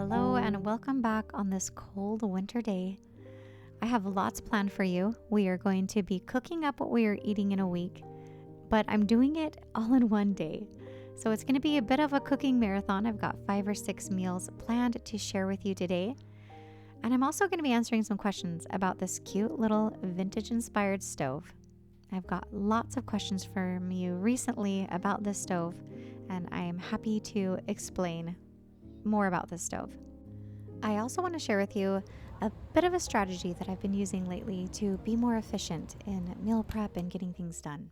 Hello and welcome back on this cold winter day. I have lots planned for you. We are going to be cooking up what we are eating in a week, but I'm doing it all in one day. So it's going to be a bit of a cooking marathon. I've got 5 or 6 meals planned to share with you today. And I'm also going to be answering some questions about this cute little vintage inspired stove. I've got lots of questions from you recently about this stove, and I am happy to explain more about this stove. I also want to share with you a bit of a strategy that I've been using lately to be more efficient in meal prep and getting things done.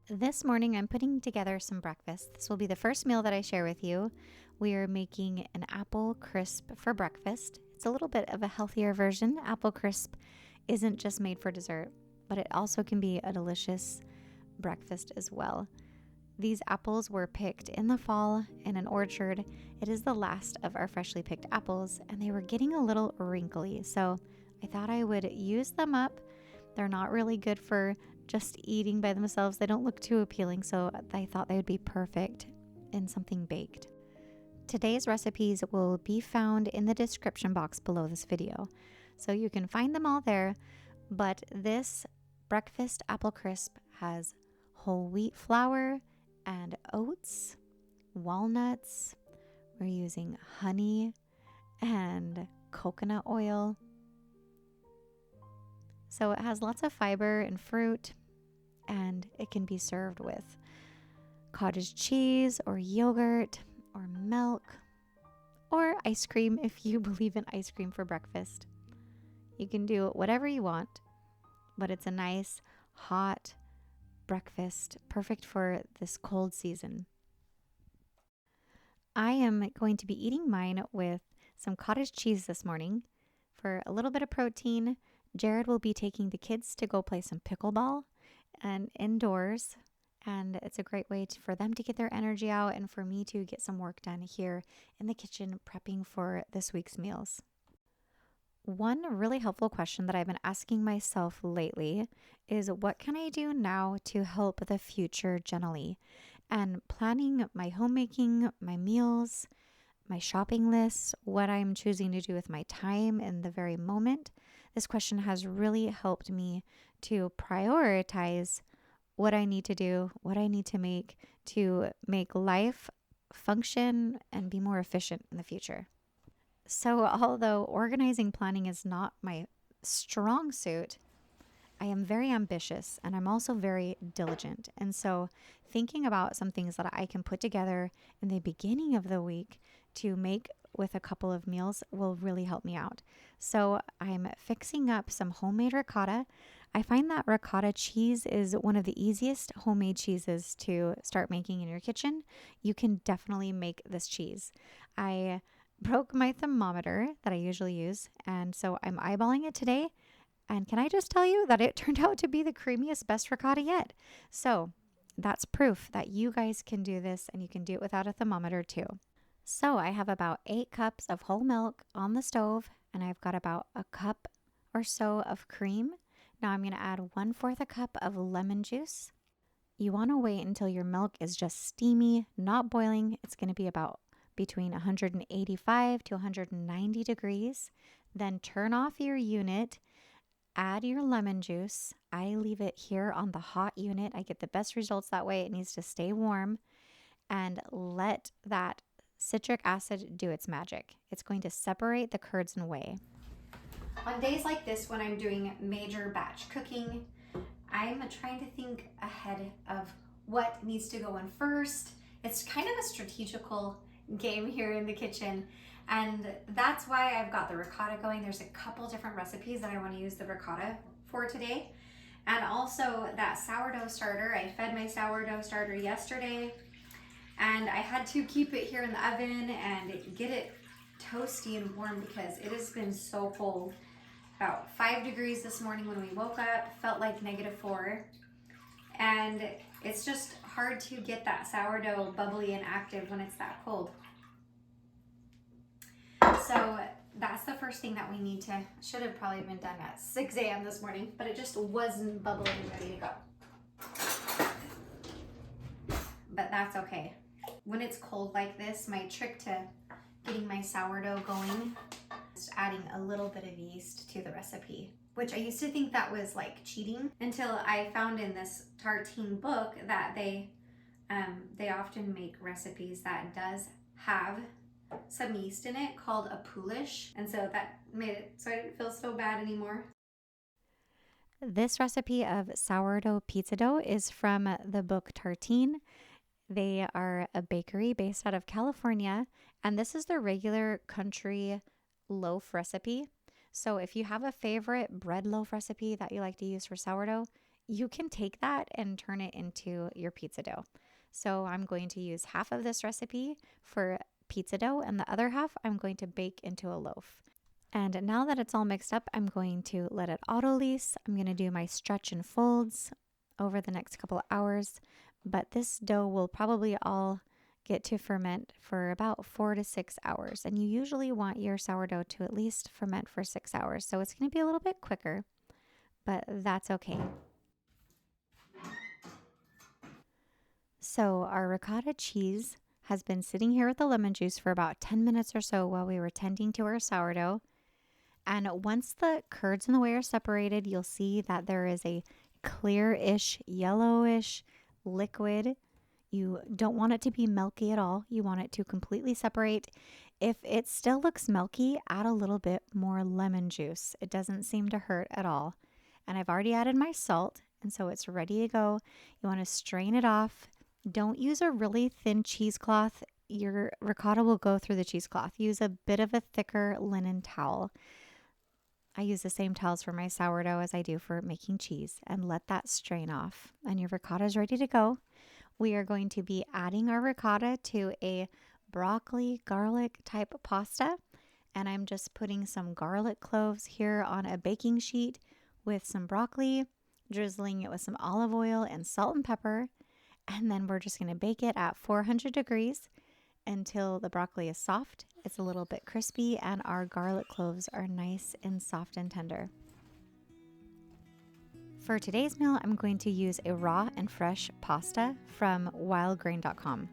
This morning I'm putting together some breakfast. This will be the first meal that I share with you. We are making an apple crisp for breakfast. It's a little bit of a healthier version. Apple crisp isn't just made for dessert, but it also can be a delicious breakfast as well. These apples were picked in the fall in an orchard. It is the last of our freshly picked apples, and they were getting a little wrinkly, so I thought I would use them up. They're not really good for just eating by themselves. They don't look too appealing, so I thought they would be perfect in something baked. Today's recipes will be found in the description box below this video, so you can find them all there, but this breakfast apple crisp has whole wheat flour and oats, walnuts. We're using honey and coconut oil. So it has lots of fiber and fruit, and it can be served with cottage cheese or yogurt or milk or ice cream if you believe in ice cream for breakfast. You can do whatever you want, but it's a nice, hot breakfast, perfect for this cold season. I am going to be eating mine with some cottage cheese this morning for a little bit of protein. Jared will be taking the kids to go play some pickleball and indoors, and it's a great way for them to get their energy out and for me to get some work done here in the kitchen prepping for this week's meals. One really helpful question that I've been asking myself lately is, what can I do now to help the future Jenilee? And planning my homemaking, my meals, my shopping lists, what I'm choosing to do with my time in the very moment. This question has really helped me to prioritize what I need to do, what I need to make life function and be more efficient in the future. So although organizing planning is not my strong suit, I am very ambitious and I'm also very diligent. And so thinking about some things that I can put together in the beginning of the week to make with a couple of meals will really help me out. So I'm fixing up some homemade ricotta. I find that ricotta cheese is one of the easiest homemade cheeses to start making in your kitchen. You can definitely make this cheese. I broke my thermometer that I usually use, and so I'm eyeballing it today, and can I just tell you that it turned out to be the creamiest, best ricotta yet. So that's proof that you guys can do this, and you can do it without a thermometer too. So I have about 8 cups of whole milk on the stove, and I've got about a cup or so of cream. Now I'm going to add 1/4 a cup of lemon juice. You want to wait until your milk is just steamy, not boiling. It's going to be about between 185 to 190 degrees. Then turn off your unit, add your lemon juice. I leave it here on the hot unit. I get the best results that way. It needs to stay warm, and let that citric acid do its magic. It's going to separate the curds and whey. On days like this, when I'm doing major batch cooking, I'm trying to think ahead of what needs to go in first. It's kind of a strategical game here in the kitchen, and that's why I've got the ricotta going. There's a couple different recipes that I want to use the ricotta for today, and also that sourdough starter. I fed my sourdough starter yesterday, and I had to keep it here in the oven and get it toasty and warm because it has been so cold. About 5 degrees this morning when we woke up, felt like -4, and it's just hard to get that sourdough bubbly and active when it's that cold. So that's the first thing that we need to, should have probably been done at 6 a.m. this morning, but it just wasn't bubbling and ready to go. But that's okay. When it's cold like this, my trick to Getting my sourdough going, just adding a little bit of yeast to the recipe, which I used to think that was like cheating until I found in this tartine book that they often make recipes that does have some yeast in it called a poulish, and so that made it so I didn't feel so bad anymore. This recipe of sourdough pizza dough is from the book Tartine. They are a bakery based out of California, and this is their regular country loaf recipe. So if you have a favorite bread loaf recipe that you like to use for sourdough, you can take that and turn it into your pizza dough. So I'm going to use half of this recipe for pizza dough, and the other half I'm going to bake into a loaf. And now that it's all mixed up, I'm going to let it auto-lease. I'm going to do my stretch and folds over the next couple of hours. But this dough will probably all get to ferment for about 4 to 6 hours. And you usually want your sourdough to at least ferment for 6 hours. So it's going to be a little bit quicker, but that's okay. So our ricotta cheese has been sitting here with the lemon juice for about 10 minutes or so while we were tending to our sourdough. And once the curds and the whey are separated, you'll see that there is a clear-ish, yellowish liquid. You don't want it to be milky at all. You want it to completely separate. If it still looks milky, add a little bit more lemon juice. It doesn't seem to hurt at all. And I've already added my salt, and so it's ready to go. You want to strain it off. Don't use a really thin cheesecloth. Your ricotta will go through the cheesecloth. Use a bit of a thicker linen towel. I use the same towels for my sourdough as I do for making cheese, and let that strain off. And your ricotta is ready to go. We are going to be adding our ricotta to a broccoli garlic type pasta. And I'm just putting some garlic cloves here on a baking sheet with some broccoli, drizzling it with some olive oil and salt and pepper. And then we're just going to bake it at 400 degrees until the broccoli is soft, it's a little bit crispy, and our garlic cloves are nice and soft and tender. For today's meal, I'm going to use a raw and fresh pasta from wildgrain.com.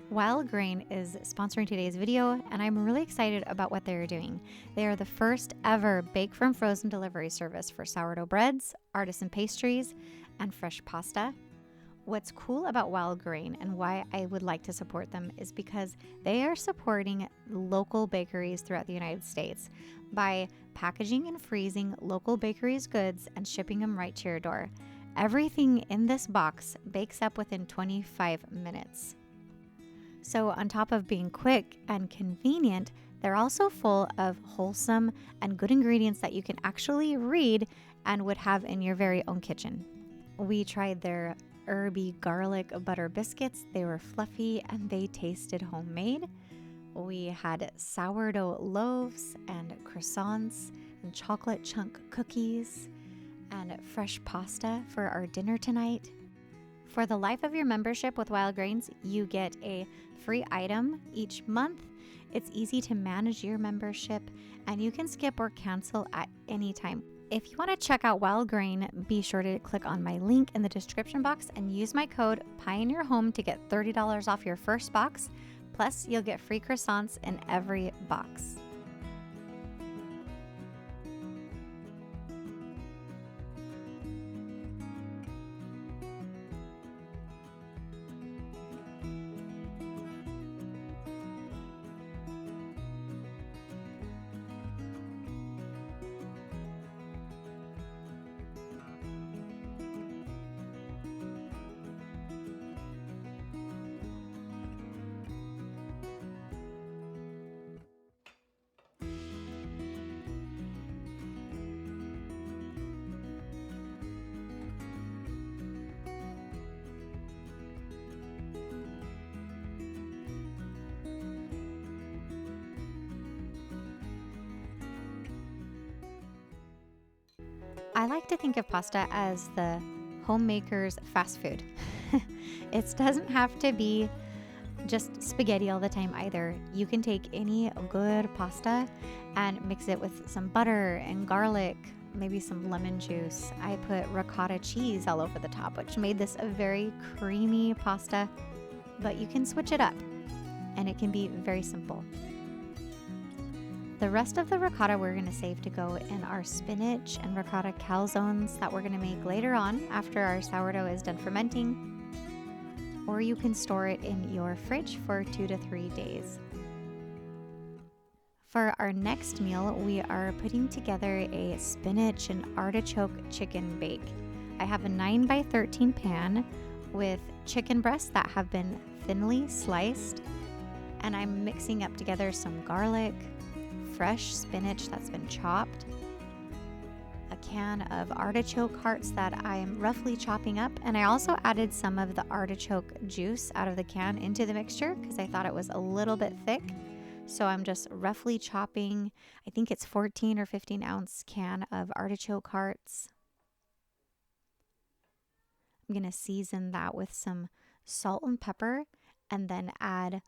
Wild Grain is sponsoring today's video, and I'm really excited about what they're doing. They are the first ever bake from frozen delivery service for sourdough breads, artisan pastries, and fresh pasta. What's cool about Wild Grain and why I would like to support them is because they are supporting local bakeries throughout the United States by packaging and freezing local bakeries' goods and shipping them right to your door. Everything in this box bakes up within 25 minutes. So on top of being quick and convenient, they're also full of wholesome and good ingredients that you can actually read and would have in your very own kitchen. We tried their herby garlic butter biscuits. They were fluffy and they tasted homemade. We had sourdough loaves and croissants and chocolate chunk cookies and fresh pasta for our dinner tonight. For the life of your membership with Wild Grains, you get a free item each month. It's easy to manage your membership, and you can skip or cancel at any time. If you want to check out Wild Grain, be sure to click on my link in the description box and use my code PIONEERHOME to get $30 off your first box. Plus, you'll get free croissants in every box. I like to think of pasta as the homemaker's fast food. It doesn't have to be just spaghetti all the time either. You can take any good pasta and mix it with some butter and garlic, maybe some lemon juice. I put ricotta cheese all over the top, which made this a very creamy pasta, but you can switch it up. and it can be very simple. The rest of the ricotta we're going to save to go in our spinach and ricotta calzones that we're going to make later on after our sourdough is done fermenting. Or you can store it in your fridge for 2 to 3 days. For our next meal, we are putting together a spinach and artichoke chicken bake. I have a 9 by 13 pan with chicken breasts that have been thinly sliced, and I'm mixing up together some garlic, fresh spinach that's been chopped, a can of artichoke hearts that I'm roughly chopping up, and I also added some of the artichoke juice out of the can into the mixture because I thought it was a little bit thick. So I'm just roughly chopping, I think it's 14 or 15 ounce can of artichoke hearts. I'm going to season that with some salt and pepper and then add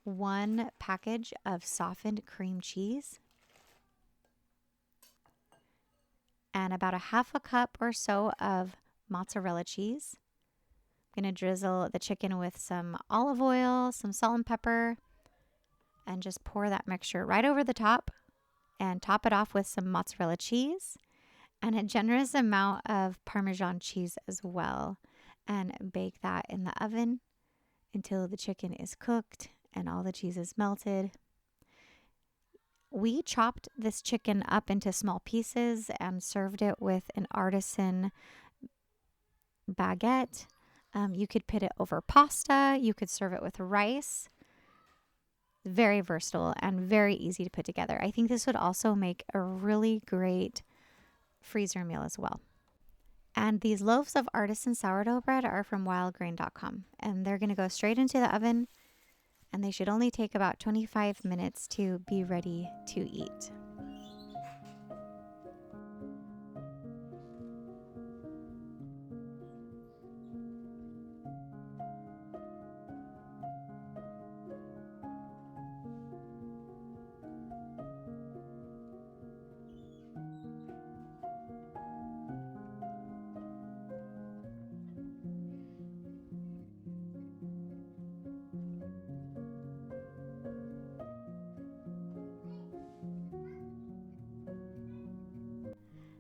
1 package of softened cream cheese and about a half a cup or so of mozzarella cheese. I'm going to drizzle the chicken with some olive oil, some salt and pepper, and just pour that mixture right over the top and top it off with some mozzarella cheese and a generous amount of Parmesan cheese as well, and bake that in the oven until the chicken is cooked and all the cheese is melted. We chopped this chicken up into small pieces and served it with an artisan baguette. You could put it over pasta. You could serve it with rice. Very versatile and very easy to put together. I think this would also make a really great freezer meal as well. And these loaves of artisan sourdough bread are from wildgrain.com, and they're going to go straight into the oven, and they should only take about 25 minutes to be ready to eat.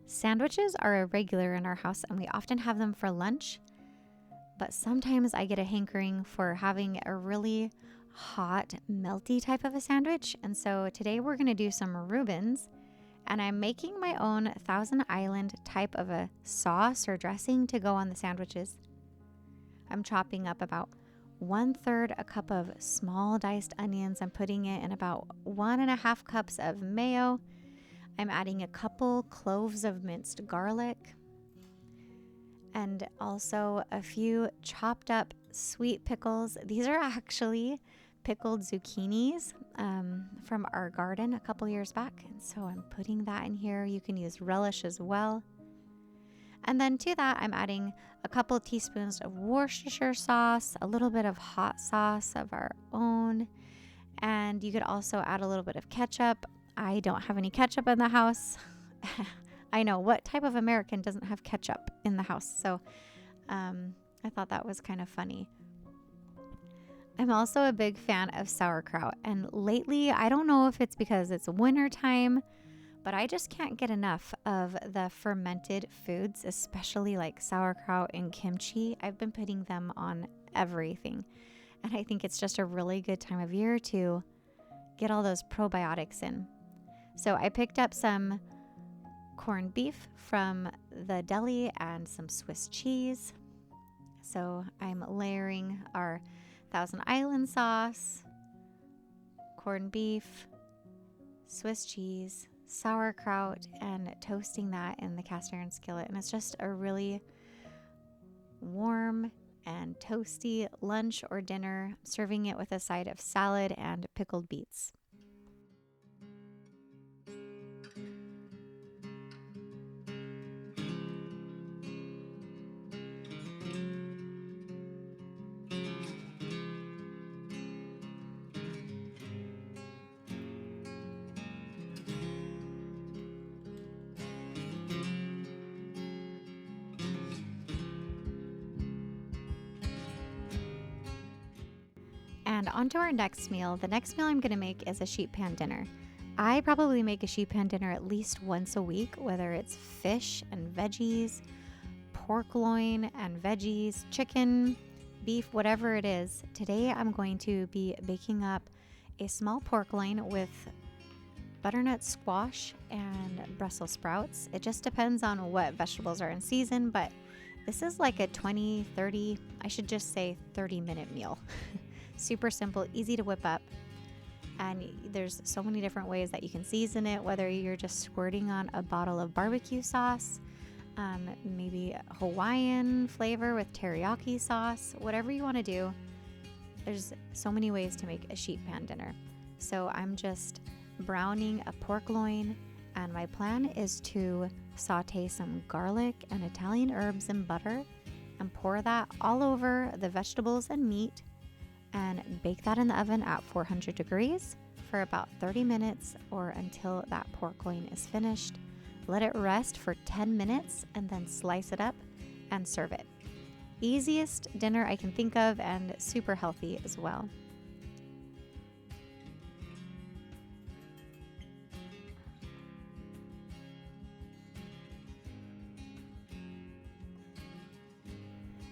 Sandwiches are a regular in our house, and we often have them for lunch, but sometimes I get a hankering for having a really hot, melty type of a sandwich. And so today we're going to do some Reubens, and I'm making my own Thousand Island type of a sauce or dressing to go on the sandwiches. I'm chopping up about 1/3 a cup of small diced onions. I'm putting it in about 1.5 cups of mayo. I'm adding a couple cloves of minced garlic and also a few chopped up sweet pickles. These are actually pickled zucchinis from our garden a couple years back. And so I'm putting that in here. You can use relish as well. And then to that, I'm adding a couple teaspoons of Worcestershire sauce, a little bit of hot sauce of our own. And you could also add a little bit of ketchup. I don't have any ketchup in the house. I know, what type of American doesn't have ketchup in the house? So I thought that was kind of funny. I'm also a big fan of sauerkraut. And lately, I don't know if it's because it's winter time, but I just can't get enough of the fermented foods, especially like sauerkraut and kimchi. I've been putting them on everything. And I think it's just a really good time of year to get all those probiotics in. So I picked up some corned beef from the deli and some Swiss cheese. So I'm layering our Thousand Island sauce, corned beef, Swiss cheese, sauerkraut, and toasting that in the cast iron skillet. And it's just a really warm and toasty lunch or dinner, serving it with a side of salad and pickled beets. And on to our next meal. The next meal I'm going to make is a sheet pan dinner. I probably make a sheet pan dinner at least once a week, whether it's fish and veggies, pork loin and veggies, chicken, beef, whatever it is. Today I'm going to be baking up a small pork loin with butternut squash and Brussels sprouts. It just depends on what vegetables are in season, but this is like a 20, 30, I should just say 30-minute meal. Super simple, easy to whip up. And there's so many different ways that you can season it, whether you're just squirting on a bottle of barbecue sauce, maybe Hawaiian flavor with teriyaki sauce, whatever you want to do. There's so many ways to make a sheet pan dinner. So I'm just browning a pork loin, and my plan is to saute some garlic and Italian herbs in butter and pour that all over the vegetables and meat and bake that in the oven at 400 degrees for about 30 minutes or until that pork loin is finished. Let it rest for 10 minutes and then slice it up and serve it. Easiest dinner I can think of and super healthy as well.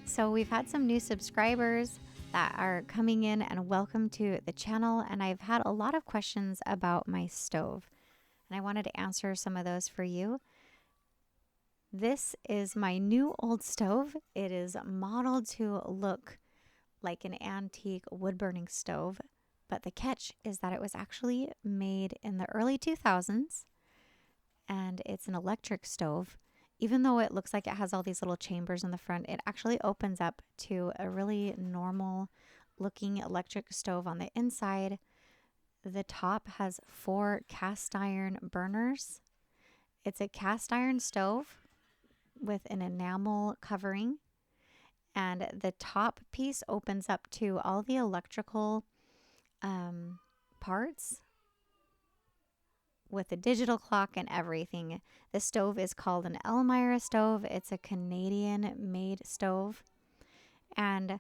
So we've had some new subscribers that are coming in, and welcome to the channel. And I've had a lot of questions about my stove, and I wanted to answer some of those for you. This is my new old stove. It is modeled to look like an antique wood-burning stove, but the catch is that it was actually made in the early 2000s, and it's an electric stove. Even though it looks like it has all these little chambers in the front, it actually opens up to a really normal looking electric stove on the inside. The top has 4 cast iron burners. It's a cast iron stove with an enamel covering, and the top piece opens up to all the electrical parts with a digital clock and everything. The stove is called an Elmira stove. It's a Canadian-made stove. And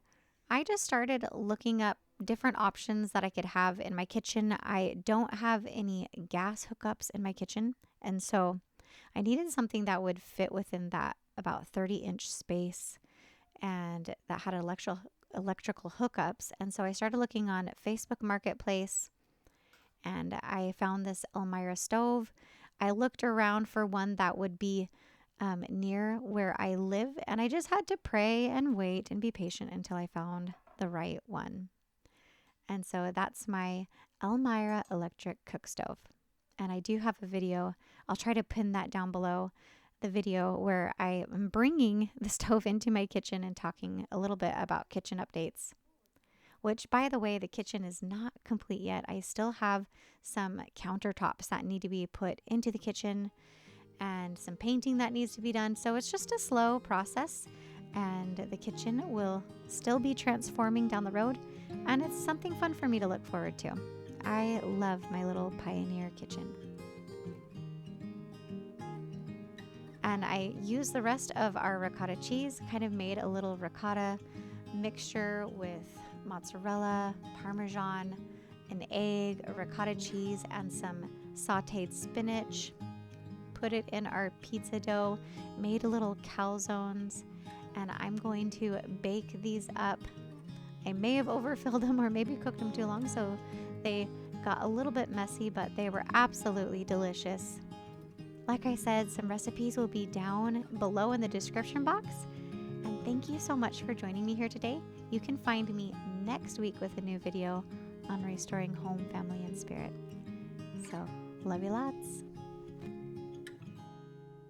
I just started looking up different options that I could have in my kitchen. I don't have any gas hookups in my kitchen, and so I needed something that would fit within that about 30-inch space and that had electrical hookups. And so I started looking on Facebook Marketplace, and I found this Elmira stove. I looked around for one that would be near where I live, and I just had to pray and wait and be patient until I found the right one. And so that's my Elmira electric cook stove. And I do have a video. I'll try to pin that down below, the video where I am bringing the stove into my kitchen and talking a little bit about kitchen updates. Which, by the way, the kitchen is not complete yet. I still have some countertops that need to be put into the kitchen and some painting that needs to be done. So it's just a slow process, and the kitchen will still be transforming down the road, and it's something fun for me to look forward to. I love my little pioneer kitchen. And I used the rest of our ricotta cheese, kind of made a little ricotta mixture with mozzarella, parmesan, an egg, ricotta cheese, and some sauteed spinach. Put it in our pizza dough, made little calzones, and I'm going to bake these up. I may have overfilled them or maybe cooked them too long, so they got a little bit messy, but they were absolutely delicious. Like I said, some recipes will be down below in the description box. And thank you so much for joining me here today. You can find me next week with a new video on restoring home, family, and spirit. So, love you lots.